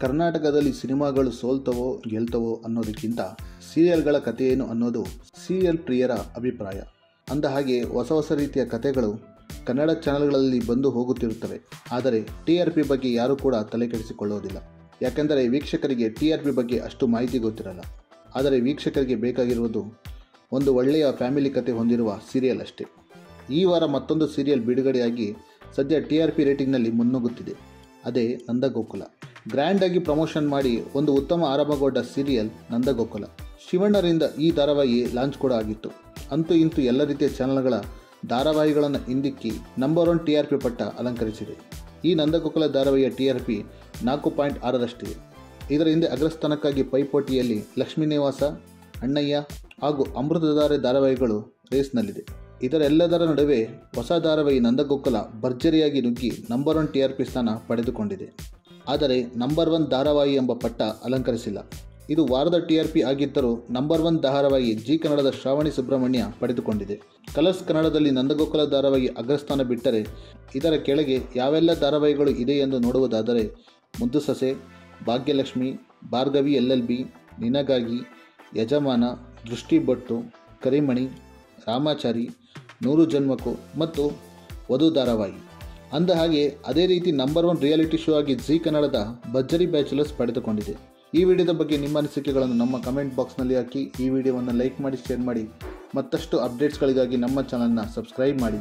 ಕರ್ನಾಟಕದಲ್ಲಿ ಸಿನಿಮಾಗಳು ಸೋಲ್ತವೋ ಗೆಲ್ತವೋ ಅನ್ನೋದಕ್ಕಿಂತ ಸೀರಿಯಲ್ಗಳ ಕಥೆಯೇನು ಅನ್ನೋದು ಸೀರಿಯಲ್ ಪ್ರಿಯರ ಅಭಿಪ್ರಾಯ. ಅಂದಹಾಗೆ ಹೊಸ ಹೊಸ ರೀತಿಯ ಕಥೆಗಳು ಕನ್ನಡ ಚಾನೆಲ್ಗಳಲ್ಲಿ ಬಂದು ಹೋಗುತ್ತಿರುತ್ತವೆ. ಆದರೆ TRP ಬಗ್ಗೆ ಯಾರೂ ಕೂಡ ತಲೆ ಕೆಡಿಸಿಕೊಳ್ಳೋದಿಲ್ಲ. ಯಾಕೆಂದರೆ ವೀಕ್ಷಕರಿಗೆ TRP ಬಗ್ಗೆ ಅಷ್ಟು ಮಾಹಿತಿ ಗೊತ್ತಿರಲ್ಲ. ಆದರೆ ವೀಕ್ಷಕರಿಗೆ ಬೇಕಾಗಿರುವುದು ಒಂದು ಒಳ್ಳೆಯ ಫ್ಯಾಮಿಲಿ ಕತೆ ಹೊಂದಿರುವ ಸೀರಿಯಲ್ ಅಷ್ಟೇ. ಈ ವಾರ ಮತ್ತೊಂದು ಸೀರಿಯಲ್ ಬಿಡುಗಡೆಯಾಗಿ ಸದ್ಯ TRP ರೇಟಿಂಗ್ನಲ್ಲಿ ಮುನ್ನುಗ್ಗುತ್ತಿದೆ. ಅದೇ ನಂದಗೋಕುಲ. ಗ್ರ್ಯಾಂಡ್ ಆಗಿ ಪ್ರಮೋಷನ್ ಮಾಡಿ ಒಂದು ಉತ್ತಮ ಆರಂಭಗೊಂಡ ಸೀರಿಯಲ್ ನಂದಗೋಕುಲ. ಶಿವಣ್ಣರಿಂದ ಈ ಧಾರಾವಾಹಿ ಲಾಂಚ್ ಕೂಡ ಆಗಿತ್ತು. ಅಂತೂ ಇಂತೂ ಎಲ್ಲ ರೀತಿಯ ಚಾನೆಲ್ಗಳ ಧಾರಾವಾಹಿಗಳನ್ನು ಹಿಂದಿಕ್ಕಿ ನಂಬರ್ 1 TRP ಪಟ್ಟ ಅಲಂಕರಿಸಿದೆ. ಈ ನಂದಗೋಕುಲ ಧಾರಾವಾಹಿಯ TRP 4.6ರಷ್ಟಿದೆ. ಇದರ ಹಿಂದೆ ಅಗ್ರಸ್ಥಾನಕ್ಕಾಗಿ ಪೈಪೋಟಿಯಲ್ಲಿ ಲಕ್ಷ್ಮೀ ನಿವಾಸ, ಅಣ್ಣಯ್ಯ ಹಾಗೂ ಅಮೃತಧಾರೆ ಧಾರಾವಾಹಿಗಳು ರೇಸ್ನಲ್ಲಿದೆ. ಇದರೆಲ್ಲದರ ನಡುವೆ ಹೊಸ ಧಾರಾವಾಹಿ ನಂದಗೋಕುಲ ಭರ್ಜರಿಯಾಗಿ ನುಗ್ಗಿ ನಂಬರ್ 1 TRP ಸ್ಥಾನ ಪಡೆದುಕೊಂಡಿದೆ. ಆದರೆ ನಂಬರ್ 1 ಧಾರಾವಾಹಿ ಎಂಬ ಪಟ್ಟ ಅಲಂಕರಿಸಿಲ್ಲ. ಇದು ವಾರದ TRP ಆಗಿದ್ದರೂ ನಂಬರ್ 1 ಧಾರಾವಾಹಿ ಜಿ ಕನ್ನಡದ ಶ್ರಾವಣಿ ಸುಬ್ರಹ್ಮಣ್ಯ ಪಡೆದುಕೊಂಡಿದೆ. ಕಲರ್ಸ್ ಕನ್ನಡದಲ್ಲಿ ನಂದಗೋಕುಲ ಧಾರಾವಾಹಿ ಅಗ್ರಸ್ಥಾನ ಬಿಟ್ಟರೆ ಇದರ ಕೆಳಗೆ ಯಾವೆಲ್ಲ ಧಾರಾವಾಹಿಗಳು ಇದೆ ಎಂದು ನೋಡುವುದಾದರೆ ಮುದ್ದು ಸೊಸೆ, ಭಾಗ್ಯಲಕ್ಷ್ಮಿ, ಭಾರ್ಗವಿ LLB, ನಿನಗಾಗಿ, ಯಜಮಾನ, ದೃಷ್ಟಿ ಬೊಟ್ಟು, ಕರಿಮಣಿ, ರಾಮಾಚಾರಿ, 100 ಜನ್ಮಕ್ಕೂ ಮತ್ತು ವಧು ಧಾರಾವಾಹಿ. ಅಂದಹಾಗೆ ಅದೇ ರೀತಿ ನಂಬರ್ 1 ರಿಯಾಲಿಟಿ ಶೋ ಆಗಿ ಜಿ ಕನ್ನಡದ ಭರ್ಜರಿ ಬ್ಯಾಚುಲರ್ಸ್ ಪಡೆದುಕೊಂಡಿದೆ. ಈ ವಿಡಿಯೋದ ಬಗ್ಗೆ ನಿಮ್ಮ ಅನಿಸಿಕೆಗಳನ್ನು ನಮ್ಮ ಕಮೆಂಟ್ ಬಾಕ್ಸ್ನಲ್ಲಿ ಹಾಕಿ. ಈ ವಿಡಿಯೋವನ್ನು ಲೈಕ್ ಮಾಡಿ, ಶೇರ್ ಮಾಡಿ. ಮತ್ತಷ್ಟು ಅಪ್ಡೇಟ್ಸ್ಗಳಿಗಾಗಿ ನಮ್ಮ ಚಾನಲ್ನ ಸಬ್ಸ್ಕ್ರೈಬ್ ಮಾಡಿ.